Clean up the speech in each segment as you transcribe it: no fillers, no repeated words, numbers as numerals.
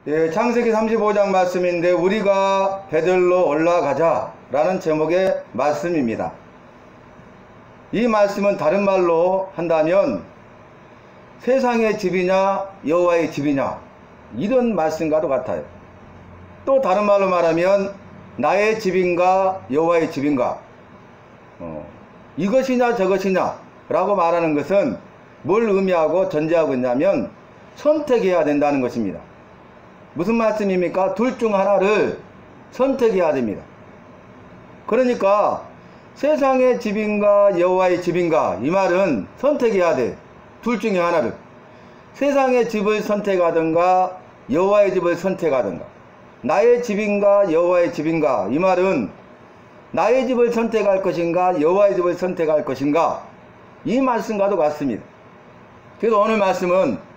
예, 창세기 35장 말씀인데 우리가 베들로 올라가자 라는 제목의 말씀입니다. 이 말씀은 다른 말로 한다면 세상의 집이냐 여호와의 집이냐 이런 말씀과도 같아요. 또 다른 말로 말하면 나의 집인가 여호와의 집인가 이것이냐 저것이냐 라고 말하는 것은 뭘 의미하고 전제하고 있냐면 선택해야 된다는 것입니다. 무슨 말씀입니까? 둘 중 하나를 선택해야 됩니다. 그러니까 세상의 집인가 여호와의 집인가 이 말은 선택해야 돼. 둘 중에 하나를. 세상의 집을 선택하든가 여호와의 집을 선택하든가. 나의 집인가 여호와의 집인가 이 말은 나의 집을 선택할 것인가 여호와의 집을 선택할 것인가 이 말씀과도 같습니다. 그래서 오늘 말씀은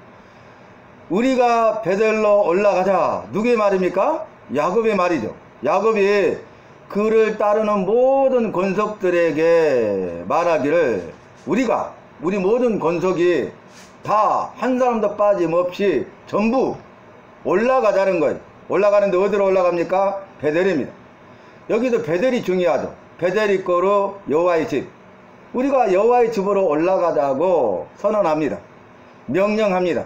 우리가 베들로 올라가자. 누구의 말입니까? 야곱의 말이죠. 야곱이 그를 따르는 모든 권속들에게 말하기를 우리 모든 권속이 다 한 사람도 빠짐없이 전부 올라가자는 거예요. 올라가는데 어디로 올라갑니까? 베델입니다. 여기도 베델이 중요하죠. 베델이 거로 여호와의 집. 우리가 여호와의 집으로 올라가자고 선언합니다. 명령합니다.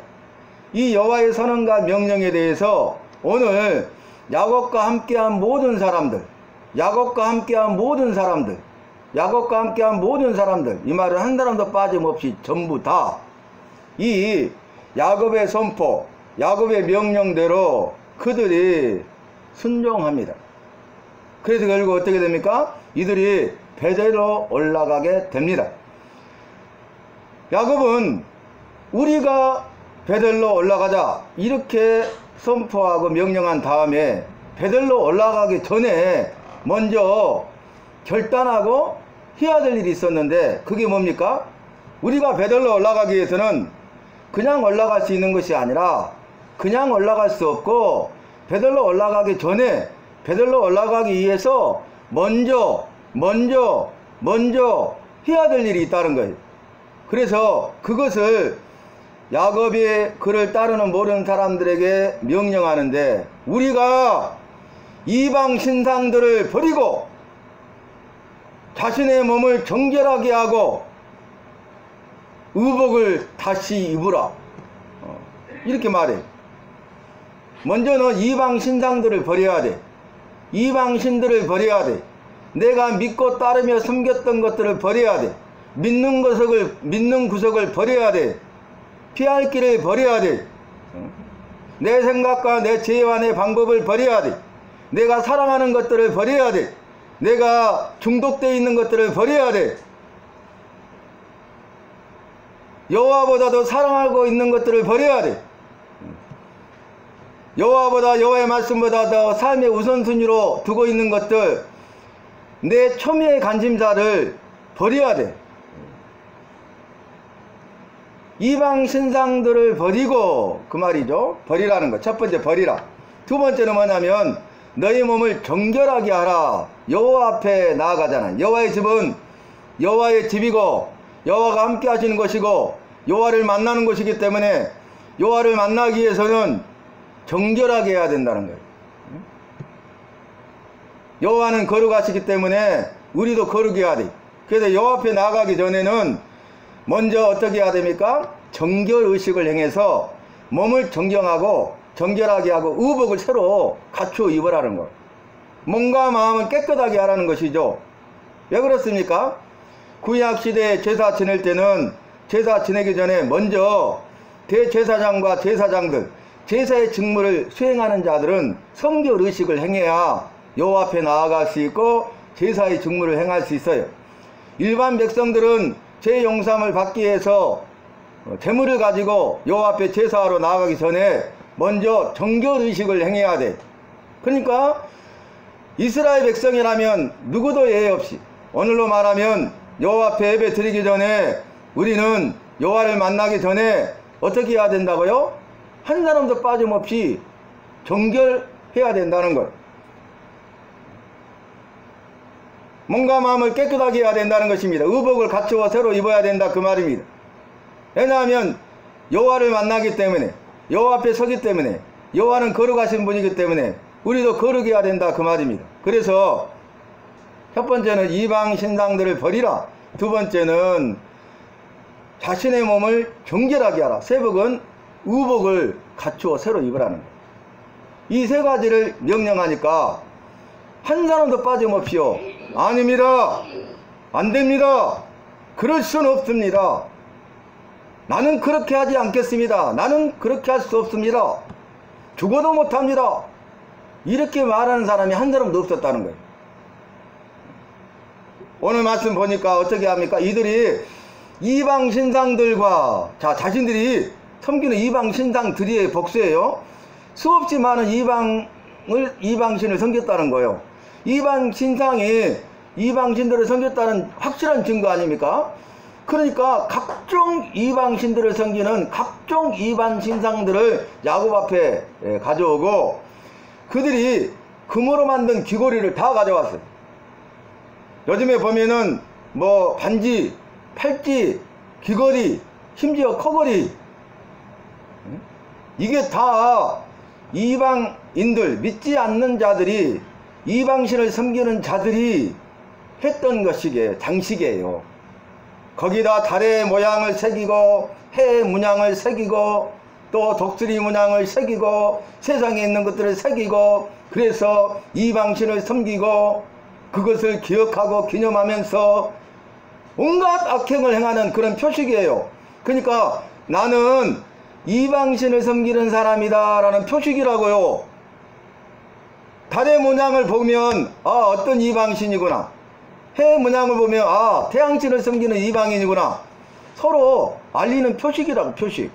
이 여호와의 선언과 명령에 대해서 오늘 야곱과 함께한 모든 사람들 이 말은 한 사람도 빠짐없이 전부 다 이 야곱의 선포, 야곱의 명령대로 그들이 순종합니다. 그래서 결국 어떻게 됩니까? 이들이 베델로 올라가게 됩니다. 야곱은 우리가 베델로 올라가자 이렇게 선포하고 명령한 다음에 베델로 올라가기 전에 먼저 결단하고 해야 될 일이 있었는데 그게 뭡니까? 우리가 베델로 올라가기 위해서는 그냥 올라갈 수 있는 것이 아니라 그냥 올라갈 수 없고 베델로 올라가기 전에 베델로 올라가기 위해서 먼저 해야 될 일이 있다는 거예요. 그래서 그것을 야곱이 그를 따르는 모든 사람들에게 명령하는데 우리가 이방 신상들을 버리고 자신의 몸을 정결하게 하고 의복을 다시 입으라 이렇게 말해. 먼저는 이방 신상들을 버려야 돼. 이방 신들을 버려야 돼. 내가 믿고 따르며 섬겼던 것들을 버려야 돼. 믿는 구석을 버려야 돼. 피할 길을 버려야 돼. 내 생각과 내 지혜와 내 방법을 버려야 돼. 내가 사랑하는 것들을 버려야 돼. 내가 중독되어 있는 것들을 버려야 돼. 여호와보다도 사랑하고 있는 것들을 버려야 돼. 여호와의 말씀보다 더 삶의 우선순위로 두고 있는 것들, 내 초미의 관심사를 버려야 돼. 이방 신상들을 버리고 그 말이죠. 버리라는 것. 첫 번째 버리라. 두 번째는 뭐냐면 너희 몸을 정결하게 하라. 여호와 앞에 나아가잖아. 여호와의 집은 여호와의 집이고 여호와가 함께 하시는 것이고 여호와를 만나는 것이기 때문에 여호와를 만나기 위해서는 정결하게 해야 된다는 거예요. 여호와는 거룩하시기 때문에 우리도 거룩해야 돼. 그래서 여호와 앞에 나아가기 전에는 먼저 어떻게 해야 됩니까? 정결의식을 행해서 몸을 정결하게 하고 의복을 새로 갖추어 입으라는 거. 몸과 마음을 깨끗하게 하라는 것이죠. 왜 그렇습니까? 구약시대에 제사 지낼 때는 제사 지내기 전에 먼저 대제사장과 제사장들, 제사의 직무를 수행하는 자들은 성결의식을 행해야 여호와 앞에 나아갈 수 있고 제사의 직무를 행할 수 있어요. 일반 백성들은 죄 용서함을 받기 위해서 제물을 가지고 여호와 앞에 제사하러 나아가기 전에 먼저 정결의식을 행해야 돼. 그러니까 이스라엘 백성이라면 누구도 예외 없이 오늘로 말하면 여호와 앞에 예배 드리기 전에 우리는 여호와를 만나기 전에 어떻게 해야 된다고요? 한 사람도 빠짐없이 정결해야 된다는 것. 몸과 마음을 깨끗하게 해야 된다는 것입니다. 의복을 갖추어 새로 입어야 된다 그 말입니다. 왜냐하면 여호와를 만나기 때문에, 여호와 앞에 서기 때문에, 여호와는 거룩하신 분이기 때문에 우리도 거룩해야 된다 그 말입니다. 그래서 첫 번째는 이방 신상들을 버리라. 두 번째는 자신의 몸을 정결하게 하라. 세 번은 의복을 갖추어 새로 입으라는 거예요. 이 세 가지를 명령하니까 한 사람도 빠짐없이요. 아닙니다. 안 됩니다. 그럴 수는 없습니다. 나는 그렇게 하지 않겠습니다. 나는 그렇게 할 수 없습니다. 죽어도 못합니다. 이렇게 말하는 사람이 한 사람도 없었다는 거예요. 오늘 말씀 보니까 어떻게 합니까? 이들이 이방 신상들과 자신들이 섬기는 이방 신상들의 복수예요. 수없이 많은 이방신을 섬겼다는 거예요. 이방 신상이 이방신들을 섬겼다는 확실한 증거 아닙니까? 그러니까 각종 이방신들을 섬기는 각종 이방 신상들을 야곱 앞에 가져오고 그들이 금으로 만든 귀고리를 다 가져왔어요. 요즘에 보면은 뭐 반지, 팔찌, 귀걸이, 심지어 커거리, 이게 다 이방인들, 믿지 않는 자들이, 이방신을 섬기는 자들이 했던 것이게 장식이에요. 거기다 달의 모양을 새기고 해의 문양을 새기고 또 독수리 문양을 새기고 세상에 있는 것들을 새기고 그래서 이방신을 섬기고 그것을 기억하고 기념하면서 온갖 악행을 행하는 그런 표식이에요. 그러니까 나는 이방신을 섬기는 사람이다 라는 표식이라고요. 달의 문양을 보면 어떤 이방신이구나, 해의 문양을 보면 태양신을 섬기는 이방인이구나, 서로 알리는 표식이라고. 표식.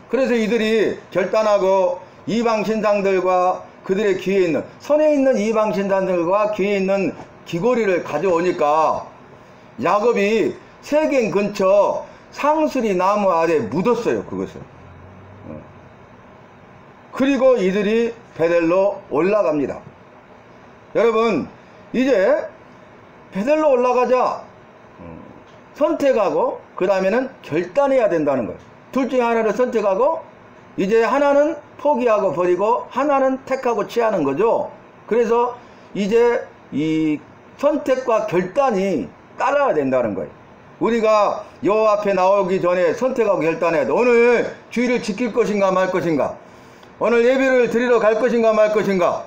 그래서 이들이 결단하고 이방신상들과 그들의 귀에 있는, 손에 있는 이방신상들과 귀에 있는 귀고리를 가져오니까 야곱이 세겜 근처 상수리 나무 아래 묻었어요. 그것을. 그리고 이들이 베델로 올라갑니다. 여러분, 이제 베델로 올라가자 선택하고 그 다음에는 결단해야 된다는 거예요. 둘 중에 하나를 선택하고 이제 하나는 포기하고 버리고 하나는 택하고 취하는 거죠. 그래서 이제 이 선택과 결단이 따라야 된다는 거예요. 우리가 여호와 앞에 나오기 전에 선택하고 결단해야 돼. 오늘 주의를 지킬 것인가 말 것인가, 오늘 예배를 드리러 갈 것인가 말 것인가,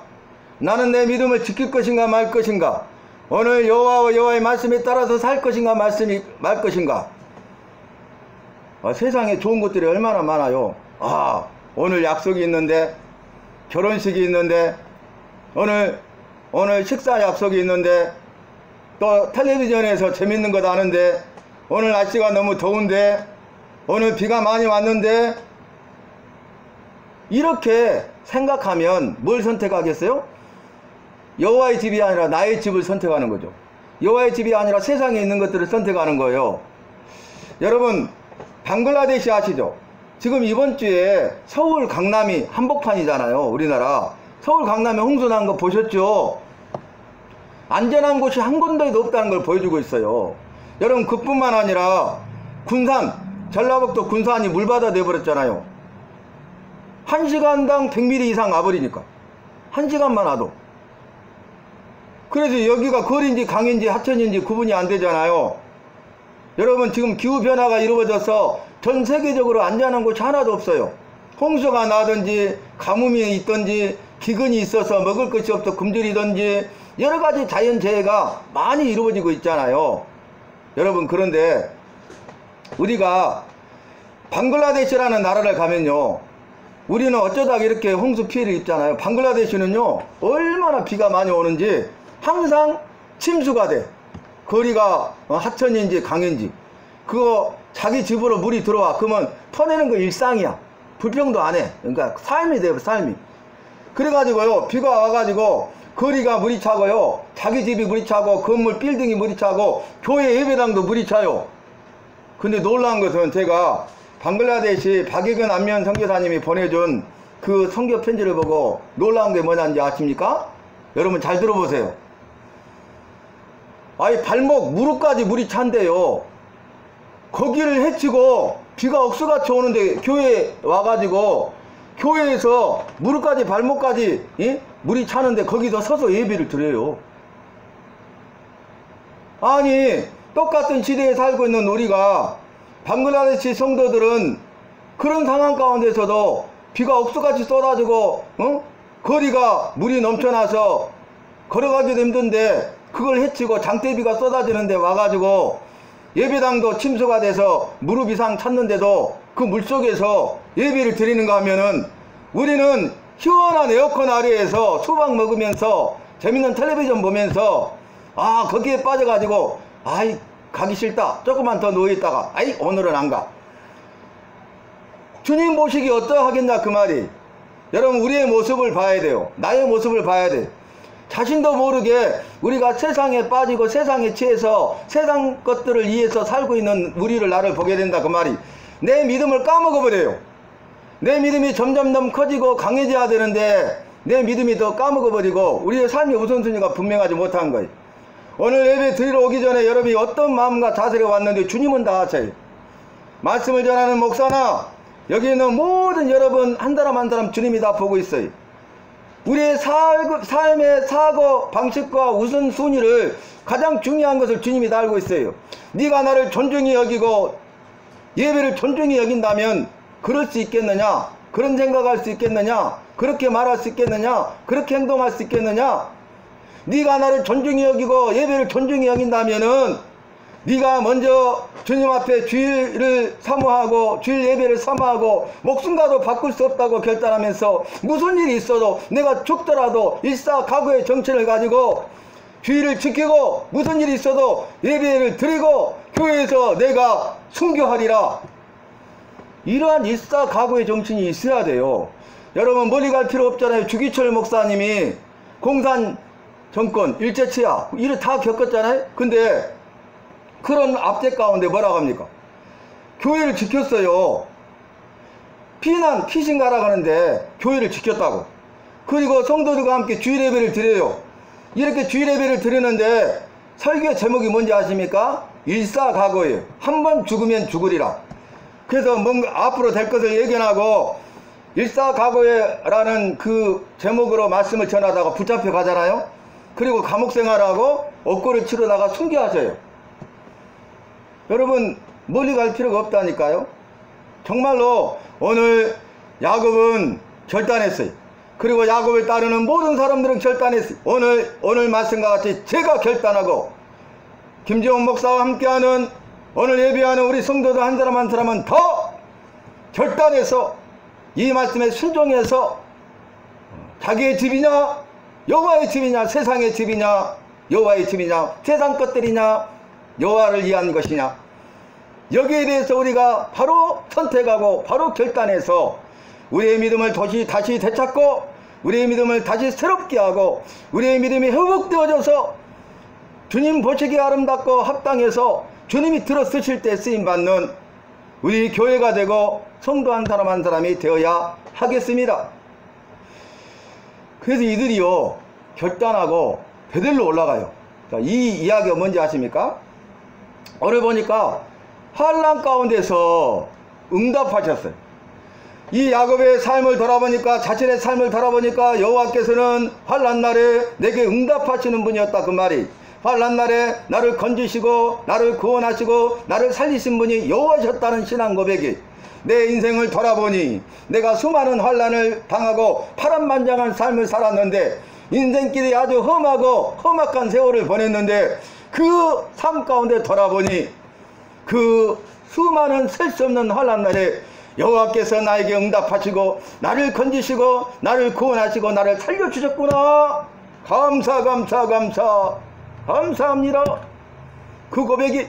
나는 내 믿음을 지킬 것인가 말 것인가, 오늘 여호와와 여호와의 말씀에 따라서 살 것인가 말 것인가. 세상에 좋은 것들이 얼마나 많아요. 오늘 약속이 있는데, 결혼식이 있는데, 오늘 식사 약속이 있는데, 또 텔레비전에서 재밌는 것 아는데, 오늘 날씨가 너무 더운데, 오늘 비가 많이 왔는데, 이렇게 생각하면 뭘 선택하겠어요? 여호와의 집이 아니라 나의 집을 선택하는 거죠. 여호와의 집이 아니라 세상에 있는 것들을 선택하는 거예요. 여러분, 방글라데시 아시죠? 지금 이번 주에 서울 강남이 한복판이잖아요. 우리나라 서울 강남에 홍수 난 거 보셨죠? 안전한 곳이 한 군데도 없다는 걸 보여주고 있어요. 여러분, 그뿐만 아니라 군산, 전라북도 군산이 물바다 돼버렸잖아요. 1시간당 100mm 이상 와버리니까 1시간만 와도. 그래서 여기가 거리인지 강인지 하천인지 구분이 안 되잖아요. 여러분, 지금 기후변화가 이루어져서 전 세계적으로 안전한 곳이 하나도 없어요. 홍수가 나든지 가뭄이 있든지 기근이 있어서 먹을 것이 없어 굶주리든지 여러가지 자연재해가 많이 이루어지고 있잖아요. 여러분, 그런데 우리가 방글라데시라는 나라를 가면요, 우리는 어쩌다 이렇게 홍수 피해를 입잖아요. 방글라데시는요, 얼마나 비가 많이 오는지 항상 침수가 돼. 거리가 하천인지 강인지 그거 자기 집으로 물이 들어와. 그러면 터내는 거 일상이야. 불평도 안 해. 그러니까 삶이 돼요. 삶이. 그래가지고요, 비가 와가지고 거리가 물이 차고요, 자기 집이 물이 차고 건물 빌딩이 물이 차고 교회 예배당도 물이 차요. 근데 놀라운 것은 제가 방글라데시 박예근 안면 선교사님이 보내준 그 선교 편지를 보고 놀라운 게 뭐냐는지 아십니까? 여러분 잘 들어보세요. 발목 무릎까지 물이 찬대요. 거기를 헤치고 비가 억수같이 오는데 교회에 와가지고 교회에서 무릎까지 발목까지 물이 차는데 거기서 서서 예배를 드려요. 아니 똑같은 시대에 살고 있는 우리가 방글라데시 성도들은 그런 상황 가운데서도 비가 억수같이 쏟아지고 거리가 물이 넘쳐나서 걸어가기도 힘든데 그걸 헤치고 장대비가 쏟아지는데 와가지고 예배당도 침수가 돼서 무릎 이상 찼는데도 그 물속에서 예배를 드리는가 하면은 우리는 시원한 에어컨 아래에서 수박 먹으면서 재밌는 텔레비전 보면서 거기에 빠져가지고 아이 가기 싫다 조금만 더 누워있다가 아이 오늘은 안 가. 주님 보시기 어떠하겠냐 그 말이. 여러분 우리의 모습을 봐야 돼요. 나의 모습을 봐야 돼. 자신도 모르게 우리가 세상에 빠지고 세상에 취해서 세상 것들을 위해서 살고 있는 우리를 나를 보게 된다 그 말이. 내 믿음을 까먹어 버려요. 내 믿음이 점점 커지고 강해져야 되는데 내 믿음이 더 까먹어 버리고 우리의 삶의 우선순위가 분명하지 못한 거예요. 오늘 예배 드리러 오기 전에 여러분이 어떤 마음과 자세로 왔는데 주님은 다 아세요. 말씀을 전하는 목사나 여기 있는 모든 여러분 한 사람 한 사람 주님이 다 보고 있어요. 우리의 삶의 사고 방식과 우선순위를 가장 중요한 것을 주님이 다 알고 있어요. 네가 나를 존중히 여기고 예배를 존중히 여긴다면 그럴 수 있겠느냐? 그런 생각할 수 있겠느냐? 그렇게 말할 수 있겠느냐? 그렇게 행동할 수 있겠느냐? 네가 나를 존중히 여기고 예배를 존중히 여긴다면은 네가 먼저 주님 앞에 주일을 사모하고 주일 예배를 사모하고 목숨과도 바꿀 수 없다고 결단하면서 무슨 일이 있어도 내가 죽더라도 일사각오의 정신을 가지고 주일을 지키고 무슨 일이 있어도 예배를 드리고 교회에서 내가 순교하리라. 이러한 일사각오의 정신이 있어야 돼요. 여러분 멀리 갈 필요 없잖아요. 주기철 목사님이 공산 정권 일제치하 이를 다 겪었잖아요. 근데 그런 압제 가운데 뭐라고 합니까? 교회를 지켰어요. 피신 가라 하는데 교회를 지켰다고. 그리고 성도들과 함께 주일 예배를 드려요. 이렇게 주일 예배를 드리는데 설교 제목이 뭔지 아십니까? 일사각오예요. 한 번 죽으면 죽으리라. 그래서 뭔가 앞으로 될 것을 예견하고 일사각오라는 그 제목으로 말씀을 전하다가 붙잡혀 가잖아요. 그리고 감옥 생활하고 억고를 치르다가 순교하셔요. 여러분 멀리 갈 필요가 없다니까요. 정말로 오늘 야곱은 결단했어요. 그리고 야곱을 따르는 모든 사람들은 결단했어요. 오늘 말씀과 같이 제가 결단하고 김재원 목사와 함께하는 오늘 예배하는 우리 성도들 한 사람 한 사람은 더 결단해서 이 말씀에 순종해서 자기의 집이냐 여호와의 집이냐 세상의 집이냐 여호와의 집이냐 세상 것들이냐 여호와를 위한 것이냐 여기에 대해서 우리가 바로 선택하고 바로 결단해서 우리의 믿음을 다시 되찾고 우리의 믿음을 다시 새롭게 하고 우리의 믿음이 회복되어져서 주님 보시기에 아름답고 합당해서 주님이 들어 쓰실 때 쓰임받는 우리 교회가 되고 성도 한 사람 한 사람이 되어야 하겠습니다. 그래서 이들이요 결단하고 베들로 올라가요. 자, 이 이야기가 뭔지 아십니까? 오늘 보니까 환난 가운데서 응답하셨어요. 이 야곱의 삶을 돌아보니까 자신의 삶을 돌아보니까 여호와께서는 환난 날에 내게 응답하시는 분이었다 그 말이. 환난 날에 나를 건지시고 나를 구원하시고 나를 살리신 분이 여호와셨다는 신앙 고백이 내 인생을 돌아보니 내가 수많은 환난을 당하고 파란만장한 삶을 살았는데 인생길이 아주 험하고 험악한 세월을 보냈는데 그 삶 가운데 돌아보니 그 수많은 셀 수 없는 환난 날에 여호와께서 나에게 응답하시고 나를 건지시고 나를 구원하시고 나를 살려주셨구나. 감사합니다. 그 고백이.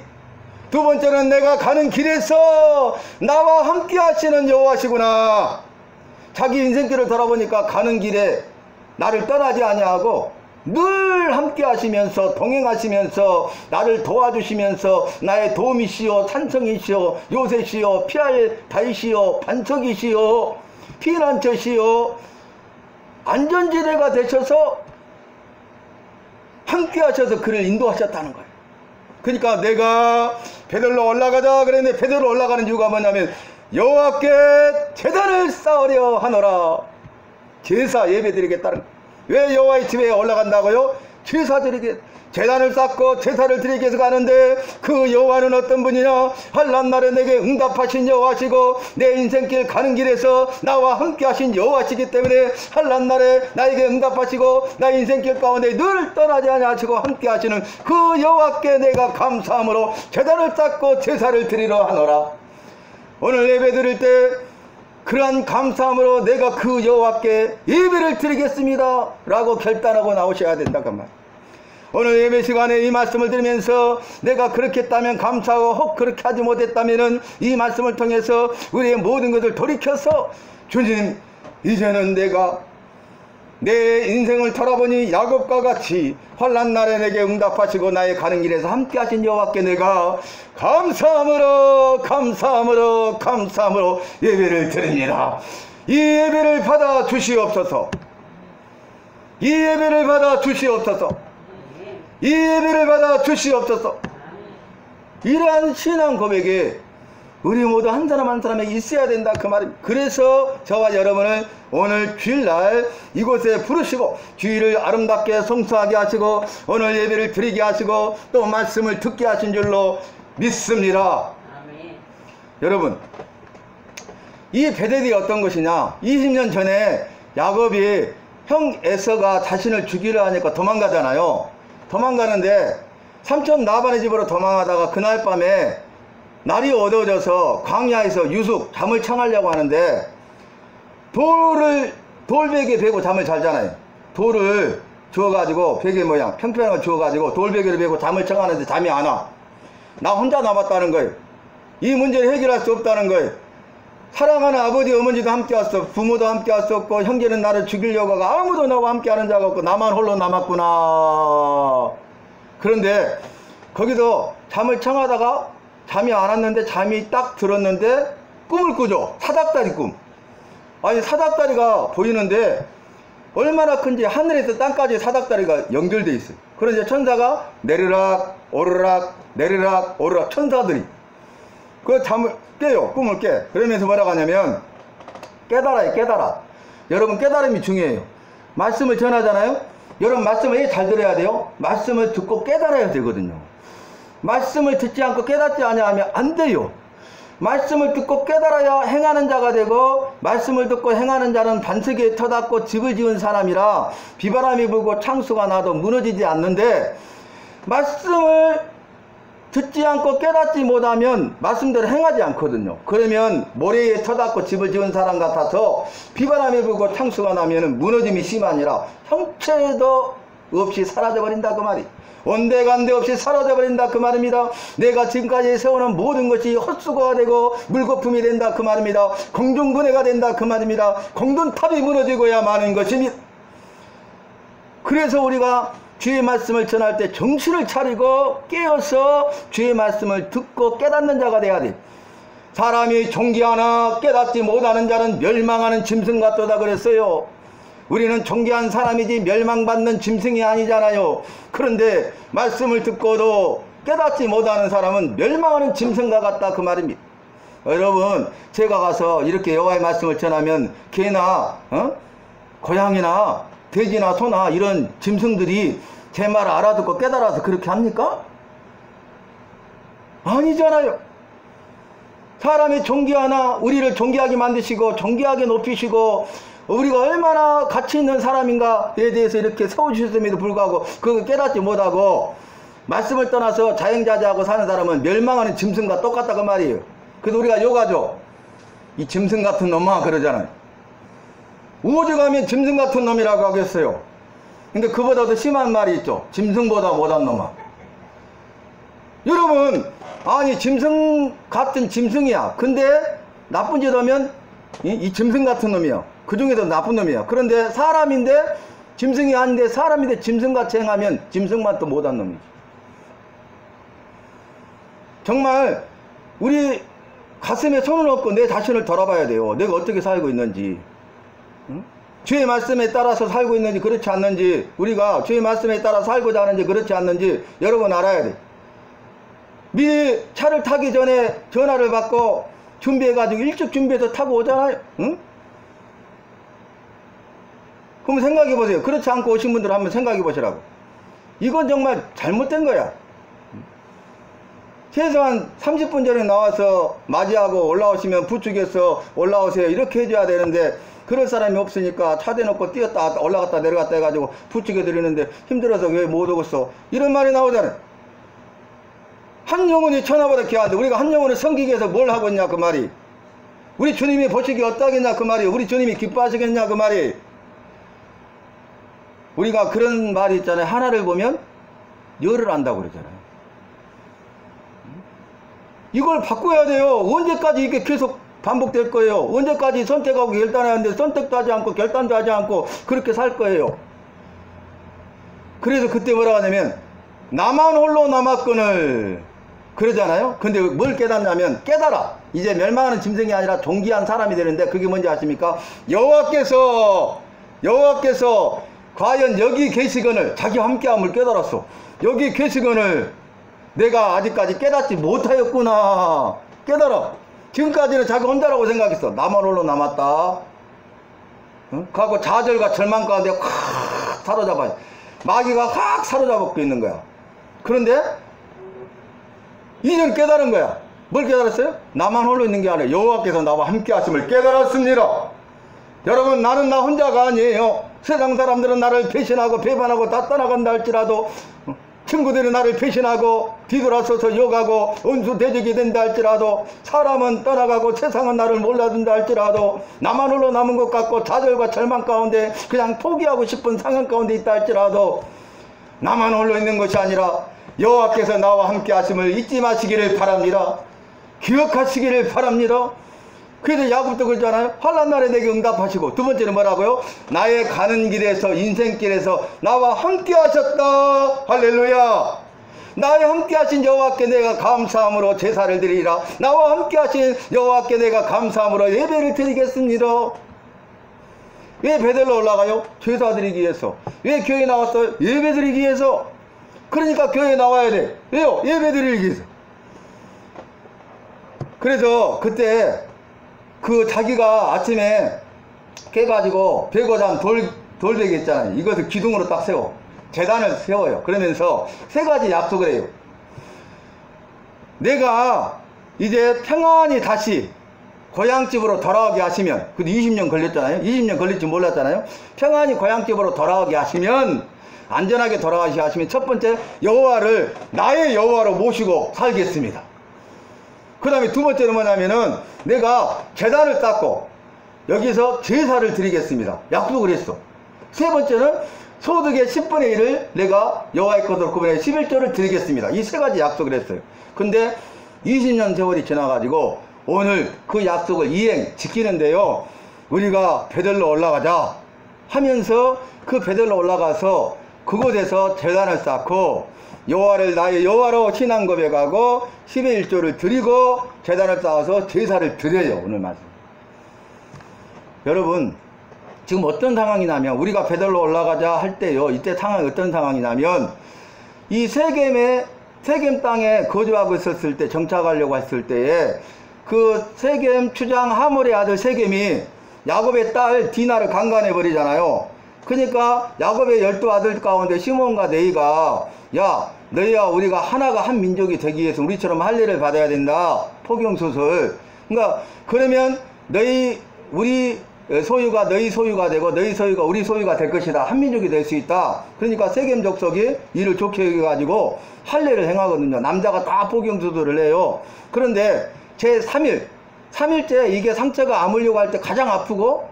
두 번째는 내가 가는 길에서 나와 함께 하시는 여호와시구나. 자기 인생길을 돌아보니까 가는 길에 나를 떠나지 아니하고 늘 함께 하시면서 동행하시면서 나를 도와주시면서 나의 도움이시오 산성이시오 요새시오 피할 다이시오 반석이시오 피난처시오 안전지대가 되셔서 함께 하셔서 그를 인도하셨다는 거예요. 그러니까 내가 베들로 올라가자 그랬는데 베들로 올라가는 이유가 뭐냐면 여호와께 제단을 쌓으려 하노라. 제사 예배 드리겠다는. 왜 여호와의 집에 올라간다고요? 제사 드리게, 제단을 쌓고 제사를 드리기 위해서 가는데 그 여호와는 어떤 분이냐? 환난날에 내게 응답하신 여호와시고 내 인생길 가는 길에서 나와 함께 하신 여호와시기 때문에 환난날에 나에게 응답하시고 나의 인생길 가운데 늘 떠나지 아니하시고 함께 하시는 그 여호와께 내가 감사함으로 제단을 쌓고 제사를 드리러 하노라. 오늘 예배 드릴 때 그러한 감사함으로 내가 그 여호와께 예배를 드리겠습니다 라고 결단하고 나오셔야 된다 그 말. 오늘 예배 시간에 이 말씀을 들으면서 내가 그렇게 했다면 감사하고 혹 그렇게 하지 못했다면 이 말씀을 통해서 우리의 모든 것을 돌이켜서 주님 이제는 내가 내 인생을 돌아보니 야곱과 같이 환난날에 내게 응답하시고 나의 가는 길에서 함께 하신 여호와께 내가 감사함으로 예배를 드립니다. 이 예배를 받아 주시옵소서. 이 예배를 받아 주시옵소서. 이 예배를 받아 주시옵소서. 이러한 신앙 고백에 우리 모두 한 사람 한 사람에게 있어야 된다 그 말입니다. 그래서 저와 여러분을 오늘 주일날 이곳에 부르시고 주일을 아름답게 성수하게 하시고 오늘 예배를 드리게 하시고 또 말씀을 듣게 하신 줄로 믿습니다. 아멘. 여러분, 이 베델이 어떤 것이냐? 20년 전에 야곱이 형 에서가 자신을 죽이려 하니까 도망가잖아요. 도망가는데 삼촌 라반의 집으로 도망하다가 그날 밤에 날이 어두워져서 광야에서 유숙 잠을 청하려고 하는데 돌베개에 베고 잠을 잘잖아요. 돌을 주워가지고 베개 모양 평평한 걸 주워가지고 돌베개를 베고 잠을 청하는데 잠이 안 와. 나 혼자 남았다는 거예요. 이 문제를 해결할 수 없다는 거예요. 사랑하는 아버지 어머니도 함께 왔어. 부모도 함께 왔었고 형제는 나를 죽이려고 하고 아무도 나와 함께 하는 자가 없고 나만 홀로 남았구나. 그런데 거기서 잠을 청하다가 잠이 안 왔는데 잠이 딱 들었는데 꿈을 꾸죠. 사닥다리 꿈. 아니 사닥다리가 보이는데 얼마나 큰지 하늘에서 땅까지 사닥다리가 연결돼 있어요. 그런데 천사가 내리락 오르락 내리락 오르락 천사들이 그 잠을 깨요. 꿈을 깨. 그러면서 뭐라고 하냐면 깨달아요. 깨달아. 여러분 깨달음이 중요해요. 말씀을 전하잖아요. 여러분 말씀을 왜 잘 들어야 돼요? 말씀을 듣고 깨달아야 되거든요. 말씀을 듣지 않고 깨닫지 않으면 안 돼요. 말씀을 듣고 깨달아야 행하는 자가 되고 말씀을 듣고 행하는 자는 반석에 터닫고 집을 지은 사람이라 비바람이 불고 창수가 나도 무너지지 않는데 말씀을 듣지 않고 깨닫지 못하면 말씀대로 행하지 않거든요. 그러면 모래에 터닫고 집을 지은 사람 같아서 비바람이 불고 창수가 나면 무너짐이 심하니라 형체도 없이 사라져버린다 그 말이. 온데간데 없이 사라져버린다 그 말입니다. 내가 지금까지 세워놓은 모든 것이 헛수고가 되고 물거품이 된다 그 말입니다. 공중분해가 된다 그 말입니다. 공든탑이 무너지고야 마는 것입니다. 그래서 우리가 주의 말씀을 전할 때 정신을 차리고 깨어서 주의 말씀을 듣고 깨닫는 자가 돼야 돼. 사람이 존귀하나 깨닫지 못하는 자는 멸망하는 짐승 같도다 그랬어요. 우리는 존귀한 사람이지 멸망받는 짐승이 아니잖아요. 그런데 말씀을 듣고도 깨닫지 못하는 사람은 멸망하는 짐승과 같다 그 말입니다. 여러분 제가 가서 이렇게 여호와의 말씀을 전하면 개나 고양이나 돼지나 소나 이런 짐승들이 제 말을 알아듣고 깨달아서 그렇게 합니까? 아니잖아요. 사람이 존귀하나 우리를 존귀하게 만드시고 존귀하게 높이시고 우리가 얼마나 가치 있는 사람인가에 대해서 이렇게 세워주셨음에도 불구하고 그걸 깨닫지 못하고 말씀을 떠나서 자영자재하고 사는 사람은 멸망하는 짐승과 똑같다 그 말이에요. 그래서 우리가 욕하죠. 이 짐승 같은 놈아 그러잖아요. 오죽하면 짐승 같은 놈이라고 하겠어요. 근데 그보다 더 심한 말이 있죠. 짐승보다 못한 놈아. 여러분 아니 짐승 같은 짐승이야. 근데 나쁜 짓 하면 이 짐승 같은 놈이야. 그 중에서 나쁜 놈이야. 그런데 사람인데 짐승이 아닌데 사람인데 짐승같이 행하면 짐승만 또 못한 놈이지. 정말 우리 가슴에 손을 얹고 내 자신을 돌아봐야 돼요. 내가 어떻게 살고 있는지. 응? 주의 말씀에 따라서 살고 있는지 그렇지 않는지 우리가 주의 말씀에 따라 살고자 하는지 그렇지 않는지 여러분 알아야 돼. 미리 차를 타기 전에 전화를 받고 준비해가지고 일찍 준비해서 타고 오잖아요. 응? 그럼 생각해 보세요. 그렇지 않고 오신 분들 한번 생각해 보시라고. 이건 정말 잘못된 거야. 최소한 30분 전에 나와서 맞이하고 올라오시면 부축해서 올라오세요 이렇게 해줘야 되는데, 그럴 사람이 없으니까 차 대놓고 뛰었다 올라갔다 내려갔다 해가지고 부축해 드리는데 힘들어서 왜 못 오겠어, 이런 말이 나오잖아요. 한 영혼이 천하보다 귀한데 우리가 한 영혼을 섬기기 위해서 뭘 하고 있냐 그 말이. 우리 주님이 보시기 어떠하겠냐 그 말이. 우리 주님이 기뻐하시겠냐 그 말이. 우리가 그런 말이 있잖아요. 하나를 보면 열을 안다고 그러잖아요. 이걸 바꿔야 돼요. 언제까지 이게 계속 반복될 거예요. 언제까지 선택하고 결단하는데 선택도 하지 않고 결단도 하지 않고 그렇게 살 거예요. 그래서 그때 뭐라고 하냐면 나만 홀로 남았거늘 그러잖아요. 근데 뭘 깨닫냐면, 깨달아. 이제 멸망하는 짐승이 아니라 존귀한 사람이 되는데, 그게 뭔지 아십니까? 여호와께서 과연 여기 계시거늘, 자기와 함께함을 깨달았어. 여기 계시거늘 내가 아직까지 깨닫지 못하였구나. 깨달아. 지금까지는 자기 혼자라고 생각했어. 나만 홀로 남았다. 응? 그하고 좌절과 절망 가운데 확 사로잡아. 마귀가 확 사로잡고 있는 거야. 그런데 이젠 깨달은 거야. 뭘 깨달았어요? 나만 홀로 있는 게 아니라 여호와께서 나와 함께 하심을 깨달았습니다. 여러분, 나는 나 혼자가 아니에요. 세상 사람들은 나를 배신하고 배반하고 다 떠나간다 할지라도, 친구들이 나를 배신하고 뒤돌아서서 욕하고 은수 대적이 된다 할지라도, 사람은 떠나가고 세상은 나를 몰라준다 할지라도, 나만 홀로 남은 것 같고 좌절과 절망 가운데 그냥 포기하고 싶은 상황 가운데 있다 할지라도, 나만 홀로 있는 것이 아니라 여호와께서 나와 함께 하심을 잊지 마시기를 바랍니다. 기억하시기를 바랍니다. 그래서 야곱도 그러잖아요. 환난 날에 내게 응답하시고, 두 번째는 뭐라고요? 나의 가는 길에서, 인생길에서 나와 함께 하셨다. 할렐루야. 나와 함께 하신 여호와께 내가 감사함으로 제사를 드리리라. 나와 함께 하신 여호와께 내가 감사함으로 예배를 드리겠습니다. 왜 베들로 올라가요? 제사 드리기 위해서. 왜 교회에 나왔어요? 예배 드리기 위해서. 그러니까 교회에 나와야 돼. 왜요? 예배 드리기 위해서. 그래서 그때 그 자기가 아침에 깨가지고 베고잔 돌베개 있잖아요. 이것을 기둥으로 딱 세워. 제단을 세워요. 그러면서 세 가지 약속을 해요. 내가 이제 평안히 다시 고향집으로 돌아오게 하시면, 그 20년 걸렸잖아요. 20년 걸릴 줄 몰랐잖아요. 평안히 고향집으로 돌아오게 하시면, 안전하게 돌아가시게 하시면, 첫 번째 여호와를 나의 여호와로 모시고 살겠습니다. 그 다음에 두 번째는 뭐냐면은 내가 제단을 닦고 여기서 제사를 드리겠습니다. 약속을 했어. 세 번째는 소득의 10분의 1을 내가 여호와의 것으로 구분해 11조를 드리겠습니다. 이 세 가지 약속을 했어요. 근데 20년 세월이 지나가지고 오늘 그 약속을 지키는데요, 우리가 베들로 올라가자 하면서 그 베들로 올라가서 그곳에서 제단을 쌓고 여호와를 나의 여호와로 신앙 고백하고 10의 1조를 드리고 제단을 쌓아서 제사를 드려요. 오늘 말씀. 여러분, 지금 어떤 상황이냐면, 우리가 베들로 올라가자 할 때요, 이때 상황이 어떤 상황이냐면, 이 세겜 땅에 거주하고 있었을 때, 정착하려고 했을 때에 그 세겜 추장 하몰의 아들 세겜이 야곱의 딸 디나를 강간해 버리잖아요. 그러니까 야곱의 12아들 가운데 시몬과 네이가, 야, 너희야, 우리가 하나가 한 민족이 되기 위해서 우리처럼 할례를 받아야 된다. 포경수술. 그러니까 그러면 우리 소유가 너희 소유가 되고 너희 소유가 우리 소유가 될 것이다. 한 민족이 될 수 있다. 그러니까 세겜 족속이 이를 좋게 여겨가지고 할례를 행하거든요. 남자가 다 포경수술을 해요. 그런데 제 3일째 이게 상처가 아물려고 할 때 가장 아프고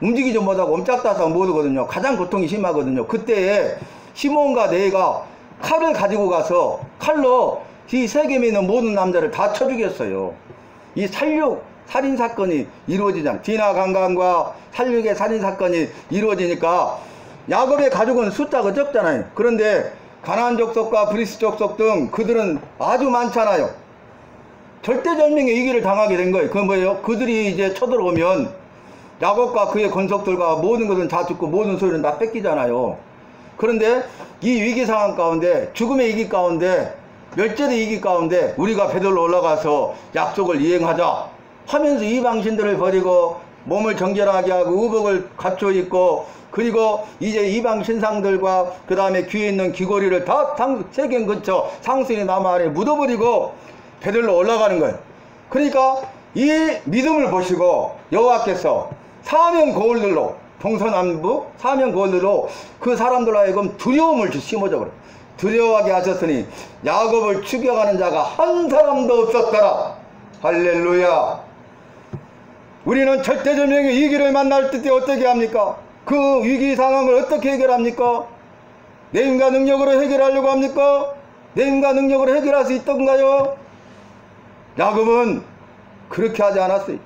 움직이지 못하고 옴짝다서 못 오거든요. 가장 고통이 심하거든요. 그때에 시몬과 네이가 칼을 가지고 가서 칼로 이 세겜에 있는 모든 남자를 다 쳐 죽였어요. 이 살인사건이 이루어지잖아요. 디나 강간과 살육의 살인사건이 이루어지니까 야곱의 가족은 숫자가 적잖아요. 그런데 가나안 족속과 브리스 족속 등 그들은 아주 많잖아요. 절대절명의 위기를 당하게 된 거예요. 그건 뭐예요? 그들이 이제 쳐들어오면 야곱과 그의 권속들과 모든 것은 다 죽고 모든 소유는 다 뺏기잖아요. 그런데 이 위기 상황 가운데, 죽음의 위기 가운데 몇째도 이기 가운데 우리가 베들로 올라가서 약속을 이행하자 하면서 이방신들을 버리고 몸을 정결하게 하고 의복을 갖춰 입고, 그리고 이제 이방 신상들과 그 다음에 귀에 있는 귀고리를 다 세경 근처 상수리 나무 아래 묻어버리고 베들로 올라가는 거예요. 그러니까 이 믿음을 보시고 여호와께서 사명 거울들로, 동서남북 사명 거울들로 그 사람들로 하여금 두려움을 심어줘 그래요. 두려워하게 하셨으니 야곱을 추격하는 자가 한 사람도 없었더라. 할렐루야. 우리는 절대절명의 위기를 만날 때 어떻게 합니까? 그 위기 상황을 어떻게 해결합니까? 내 힘과 능력으로 해결하려고 합니까? 내 힘과 능력으로 해결할 수 있던가요? 야곱은 그렇게 하지 않았어요.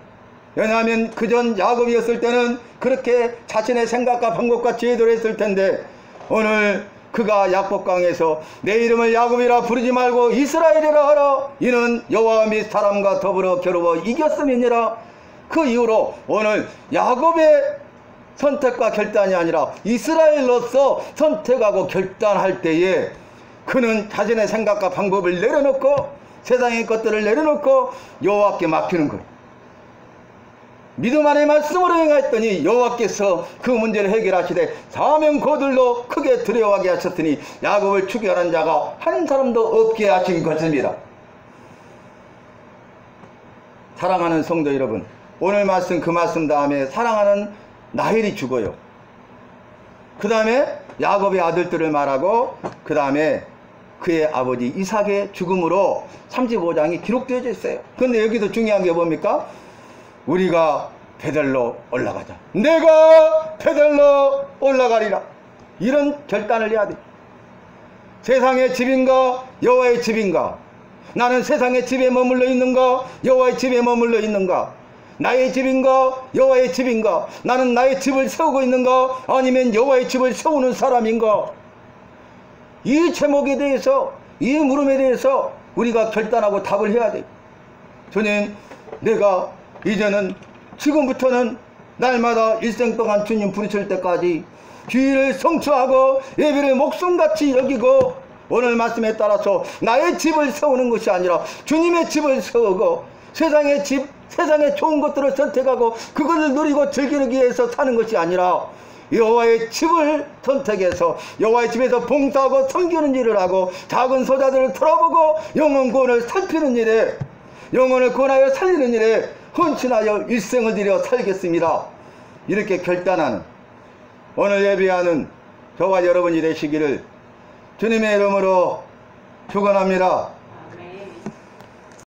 왜냐하면 그전 야곱이었을 때는 그렇게 자신의 생각과 방법과 지혜대로 했을 텐데, 오늘 그가 약복강에서 내 이름을 야곱이라 부르지 말고 이스라엘이라 하라. 이는 여호와 및 사람과 더불어 겨루어 이겼음이니라. 그 이후로 오늘 야곱의 선택과 결단이 아니라 이스라엘로서 선택하고 결단할 때에 그는 자신의 생각과 방법을 내려놓고 세상의 것들을 내려놓고 여호와께 맡기는 거예요. 믿음 안의 말씀으로 행하였더니 여호와께서 그 문제를 해결하시되 사명 거들로 크게 두려워하게 하셨으니 야곱을 추격하는 자가 한 사람도 없게 하신 것입니다. 사랑하는 성도 여러분, 오늘 말씀 그 말씀 다음에 사랑하는 라헬이 죽어요. 그 다음에 야곱의 아들들을 말하고 그 다음에 그의 아버지 이삭의 죽음으로 35장이 기록되어져 있어요. 그런데 여기서 중요한 게 뭡니까? 우리가 베들로 올라가자. 내가 베들로 올라가리라. 이런 결단을 해야 돼. 세상의 집인가 여호와의 집인가? 나는 세상의 집에 머물러 있는가 여호와의 집에 머물러 있는가? 나의 집인가 여호와의 집인가? 나는 나의 집을 세우고 있는가 아니면 여호와의 집을 세우는 사람인가? 이 제목에 대해서, 이 물음에 대해서 우리가 결단하고 답을 해야 돼. 주님, 내가 이제는 지금부터는 날마다 일생 동안 주님 부르실 때까지 기회를 성취하고 예배를 목숨같이 여기고 오늘 말씀에 따라서 나의 집을 세우는 것이 아니라 주님의 집을 세우고 세상의 집, 세상의 좋은 것들을 선택하고 그것을 누리고 즐기기 위해서 사는 것이 아니라 여호와의 집을 선택해서 여호와의 집에서 봉사하고 섬기는 일을 하고 작은 소자들을 돌아보고 영혼 구원을 살피는 일에, 영혼을 구원하여 살리는 일에 헌신하여 일생을 들여 살겠습니다. 이렇게 결단하는 오늘 예배하는 저와 여러분이 되시기를 주님의 이름으로 축원합니다.